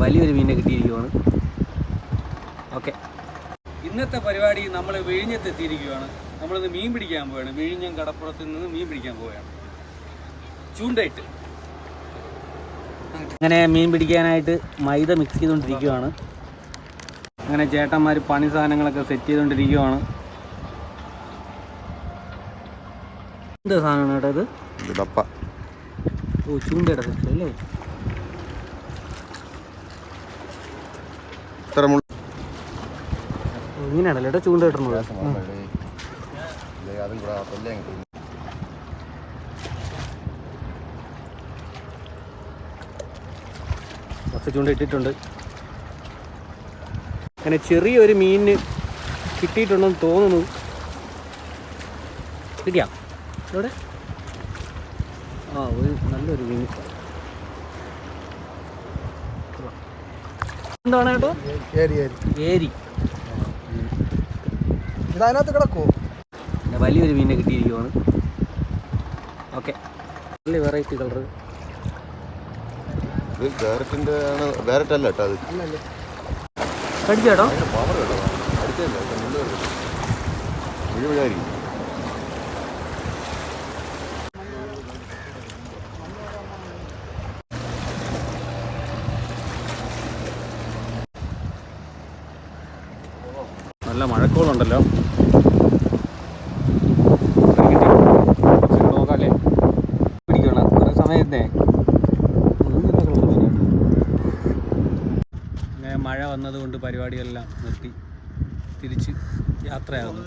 വലിയൊരു മീനിനെ കിട്ടിയിരിക്കുവാണ്. ഓക്കെ, ഇന്നത്തെ പരിപാടി നമ്മൾ വിഴിഞ്ഞത്ത് എത്തിയിരിക്കുകയാണ്. നമ്മളിന്ന് മീൻ പിടിക്കാൻ പോവുകയാണ്. വിഴിഞ്ഞം കടപ്പുറത്ത് നിന്ന് മീൻ പിടിക്കാൻ പോവുകയാണ് ചൂണ്ടയിട്ട്. അങ്ങനെ മീൻ പിടിക്കാനായിട്ട് മൈദ മിക്സ് ചെയ്തുകൊണ്ടിരിക്കുകയാണ്. അങ്ങനെ ചേട്ടന്മാർ പണി സാധനങ്ങളൊക്കെ സെറ്റ് ചെയ്തുകൊണ്ടിരിക്കുകയാണ്. എന്ത് സാധനമാണ് കേട്ടോ ഇത്? ഡപ്പ. ഓ, ചൂണ്ടയുടെ സെറ്റ് അല്ലേ? ഇങ്ങനെയാണല്ലോ കേട്ടോ ചൂണ്ട കിട്ടുന്നത്. കുറച്ച് ചൂണ്ട ഇട്ടിട്ടുണ്ട്. അങ്ങനെ ചെറിയൊരു മീനിന് കിട്ടിയിട്ടുണ്ടെന്ന് തോന്നുന്നു. കിട്ടിയാ ഇവിടെ? ആ, ഒരു നല്ലൊരു മീൻ. എന്താണ് കേട്ടോ? ഏരി. ഇതിനകത്ത് കിടക്കുമോ? വലിയൊരു മീനിനെ കിട്ടിയിരിക്കുവാണ്. ഓക്കെ, നല്ല വെറൈറ്റി കളർ. ഇത് ക്യാരറ്റിൻ്റെ ആണ്. ക്യാരറ്റ് അല്ല കേട്ടോ, അത് കടിച്ചേട്ടോ? പവർ കേട്ടോ, അടിച്ചല്ല മുഴുവനായിരിക്കും. നല്ല മഴക്കോളുണ്ടല്ലോ. നോക്കാല്ലേ, പിടിക്കണം കുറേ സമയത്തേ. അങ്ങനെ മഴ വന്നതുകൊണ്ട് പരിപാടികളെല്ലാം നിർത്തി തിരിച്ച് യാത്രയാകുന്നു.